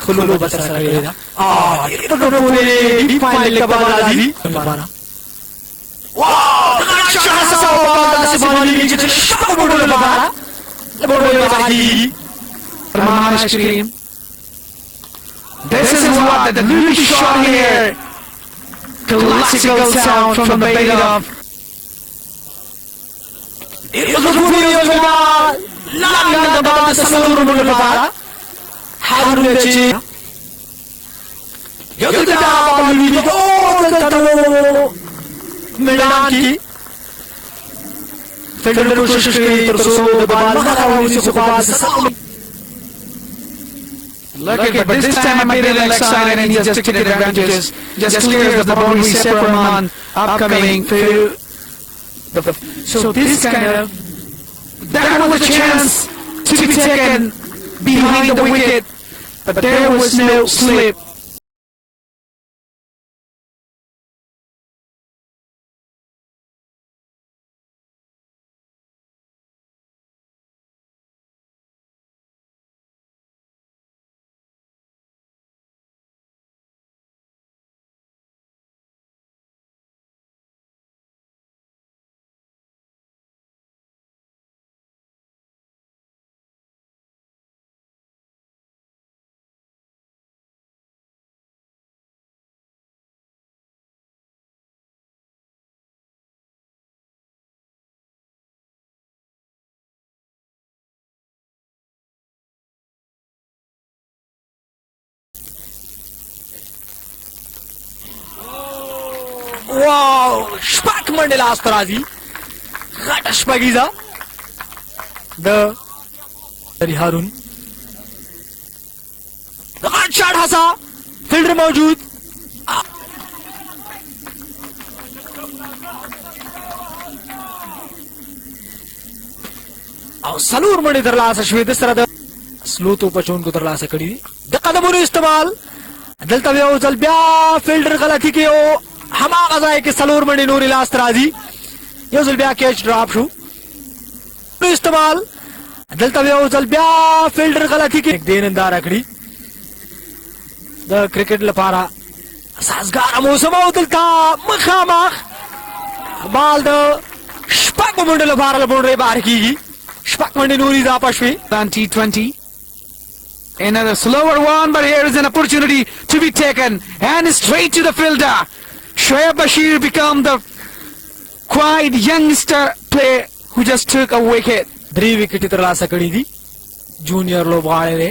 خلو بس سره itu boleh define lebar lagi lebar wah shahsa pada semali gitu siapa bodoh lebar bodoh lagi permainan screen. This is what the new shot here, classical sound from the bait of itu video lebar langgang pada seluruh lebar harus dicek. Yo तो क्या बालू भी तो मिलान की filter कोशिश करी तो सो बाल महाराज से बात Look at but this time I made it excited and he just took advantage, just clears the boundary set from on upcoming field. So this kind of that was a chance to be taken behind the wicket, but there was no slip. Wow, Spak Mandela Astrazi, Gata Spagiza, the Harun, the hard shot Hasa, filter Mojud. Salur Mandi Tarla Shwed Strada, slow to Pachon Kutarla Sakadi, the Kadamuri Istamal, Delta Vio Zalbia, filter Galatiki. हमारा जाए कि सलूर मंडी नूरी last राजी ये ज़ुल्बिया catch drop शू इस्तेमाल दलता भी वो ज़ुल्बिया फील्डर गलती की एक दिन अंदर रखड़ी द क्रिकेट लपारा साज़गार मौसम उतलता मखामख बाल द स्पक मंडी लपारा लपोड़े बाहर की स्पक मंडी नूरी जापश्वी T20 another slower one but here is an opportunity to be taken and straight to the fielder. Shoaib Bashir become the quite youngster player who just took a wicket. 3 wicket इतला सकड़ी थी junior लोग बाहर रहे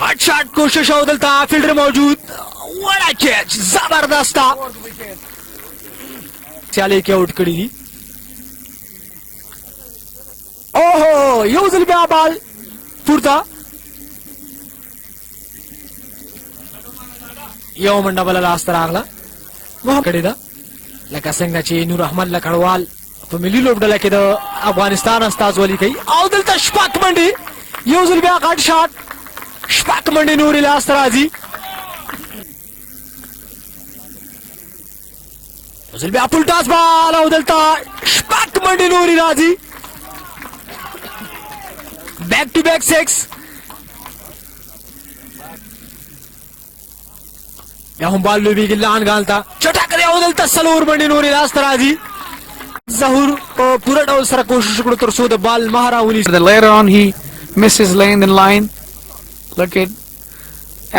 hot shot कोशिश उदलता fielder मौजूद what a catch जबरदस्त चाले के आउट करी थी ओहो यूज़ल पे बाल पुरता यो मंडा बला लास्ट रागला वह कड़ेदा लका संगना ची नूर अहमद लकड़वाल तो मिली लोबडला के द अफगानिस्तान अस्ताज वाली कई आउदल ता शपाक मंडी यूजुल बिया कट शॉट शपाक मंडी नूरी लास्ट राजी यूजुल बिया पुलटास बाल आउदल ता शपाक मंडी नूरी राजी बैक टू बैक 6 यहाँ बाल लुबी की लान गालता चटा करे उदलता सलूर मंडी नूरी रास्ता राजी जहूर पूरा डाउल सरा कोशिश करो तो सो द बाल महारा उनी later on he misses land in line. Look at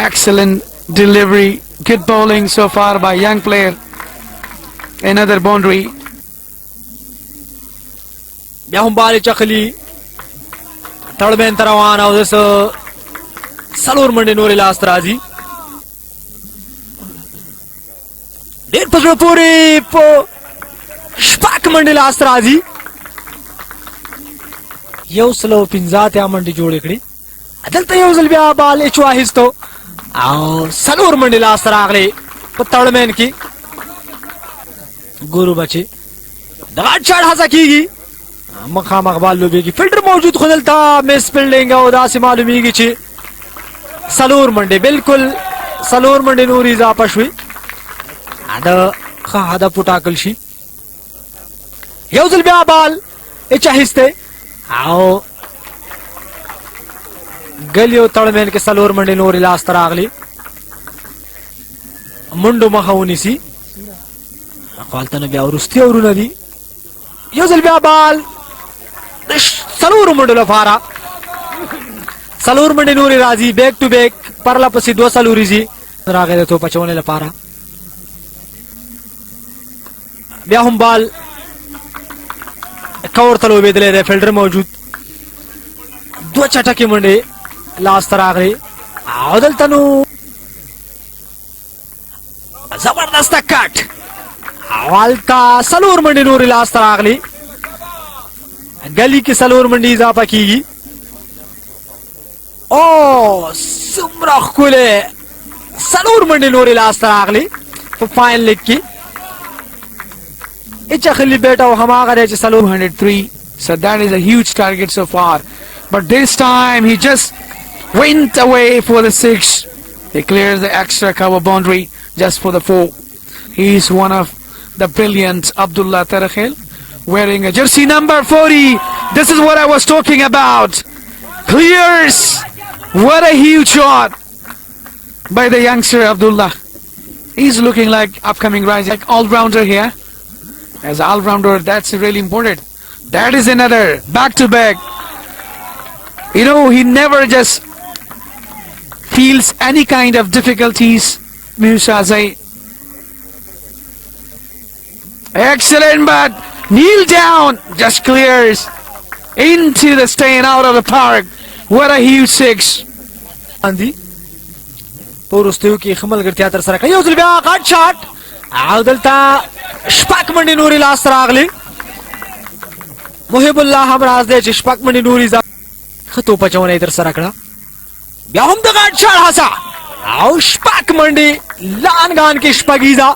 excellent delivery, good bowling so far by young player. Another boundary. यहाँ बाल चखली तड़बेन तरवाना उधर सलूर मंडी नूरी रास्ता राजी देर पजड़ पूरी पो शपाक मंडी लास्ट राजी ये स्लो पिंजात या मंडी जोड़े कड़ी अदलता ये उजल बिया बाल एचवाहिस तो आओ सलूर मंडी लास्ट रागले पत्तड़ में इनकी गुरु बचे दगाड़ चढ़ा सकीगी मखा मखबाल लुबेगी फिल्टर मौजूद खुदलता मिस फील्डिंग उदासी मालूमीगी ची सलूर मंडी बिल्कुल सलूर मंडी नूरी जापश्वी هذا بوتاكل شي يوزل بيا بال اتشاهسته او गलियो तळमेन के सलोर मंडी नूरी लास तरागली मुंडो मखाउनिसी अकालतन ब्या रुस्ती और नदी योजल ब्या बाल सलोर मंडलो फारा सलूर मंडी नूरी राजी बैक टू बैक परला पसी दो सलूरी जी रागे तो पचवने ला पारा ब्याहुम बाल कवर तलो बेदले रे फील्डर मौजूद दो चटकी मंडी लास्ट तरागली आवदल तनु जबरदस्त कट आवालता सलूर मंडी नूरी लास्ट तरागली गली की सलूर मंडी इजाफा कीगी ओ सुमरा खुले सलूर मंडी नूरी लास्ट तरागली तो फाइन लिख की इच्छा खिली बेटा हमारे सलूर 203. So that is a huge target so far. But this time he just went away for the 6. He clears the extra cover boundary just for the 4. He is one of the brilliant Abdullah Tarakhil, wearing a jersey number 40. This is what I was talking about. Clears. What a huge shot by the youngster Abdullah. He's looking like upcoming rising, like all-rounder here. As all-rounder, that's really important. That is another back-to-back. You know, he never just feels any kind of difficulties. Musazai. Excellent, but kneel down. Just clears into the staying out of the park. What a huge 6. Andy. Porustu ki khamal gartiya tar sara kayo zulbiya cut shot. Audalta shpak mandi nuri last ragli. Muhibullah hamraz de shpak mandi nuri za khato pachone tar sara kada. Byahum da cut shot hasa. Au shpak mandi lan gan ki shpagiza.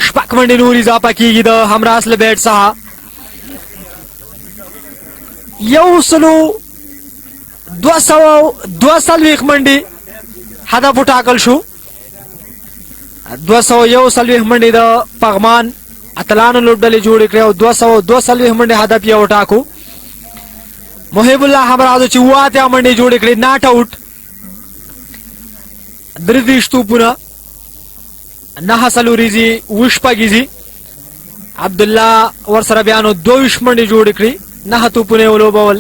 Shpak mandi nuri za pakigi da hamraz le bet saha. يوصلوا 200 منډي هدف وټاکل شو 201 منډي د پغمان اتلان لوډلې جوړ کړو 202 منډي هدف یې وټاکو محب الله همراز چې واته منډي جوړ کړې ناټ آوټ دردشتو پورا نه سلوريزي وشپګيزي عبد الله ور سره بیانو 22 منډي جوړ کړې نه تو پونه ولو بول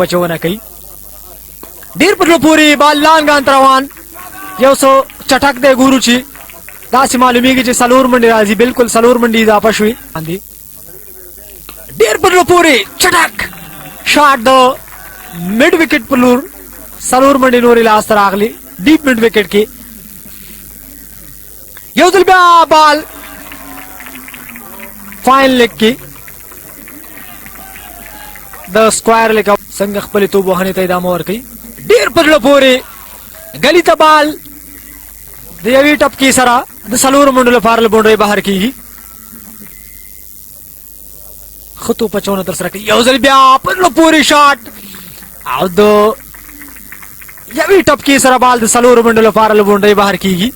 बचवना कई देर पर पूरी बाल लान गान तरवान यो सो चटक दे गुरुची दासी मालूमी की सलूर मंडी राजी बिल्कुल सलूर मंडी इजाफा हुई आंधी देर पर पूरी चटक शॉट द मिड विकेट पुलूर सलूर मंडी नूरी लास्ट रागली डीप मिड विकेट की योदल बाल फाइन लेग की द स्क्वायर लेका संग खपली तो बहने तय दाम और कई डेर पर लपोरे गली तबाल देवी टप की सरा द सलूर मंडल फारल बोंडे बाहर की खतो 75 सरा की योजल ब्या पर लपोरे शॉट आउ दो यवी टप की सरा बाल द सलूर मंडल फारल बोंडे बाहर की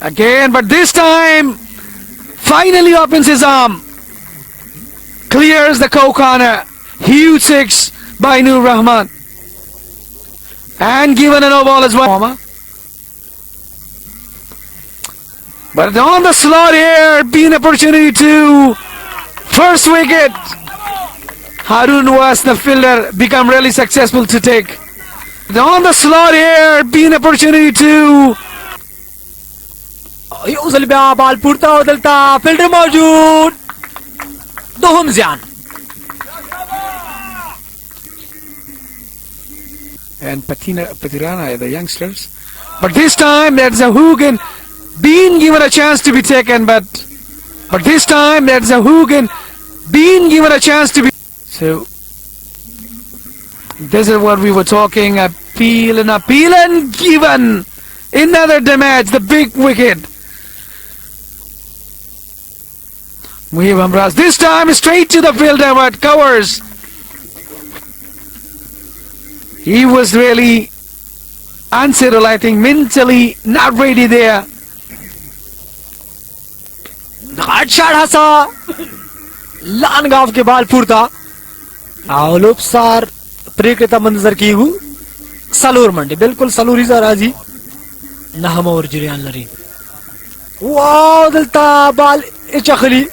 again, but this time finally opens his arm. Clears the co-corner. Huge 6 by Noor Rahman. And given a no ball as well. But on the slot here, being an opportunity to first wicket. Harun was the fielder, become really successful to take. On the slot here, being an opportunity to يوصل بها بال پورتا ودلتا فیلڈر موجود دوهم زیان and Patirana, the youngsters. But this time there's a Hoogan being given a chance to be taken, but But this time that's a Hoogan being given a chance to be. So this is what we were talking. Appeal and given another damage. The big wicket. Muhib Hamras this time straight to the fielder, but covers. He was really unsettled, I think, mentally not ready there. असा लान गाव के बाल फुरता आलोप सार प्रेकृता मंजर की who सलूर मंडी बिल्कुल सलूरी जा राजी नहम और जिरियान लरी वाओ दिलता बाल इचखली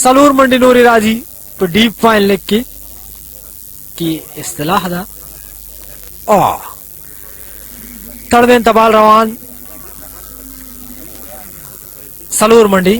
सलूर मंडी नूरी राजी तो डीप फाइन लेग की इस्तिलाह दा तड़वेन तबाल रवान सलूर मंडी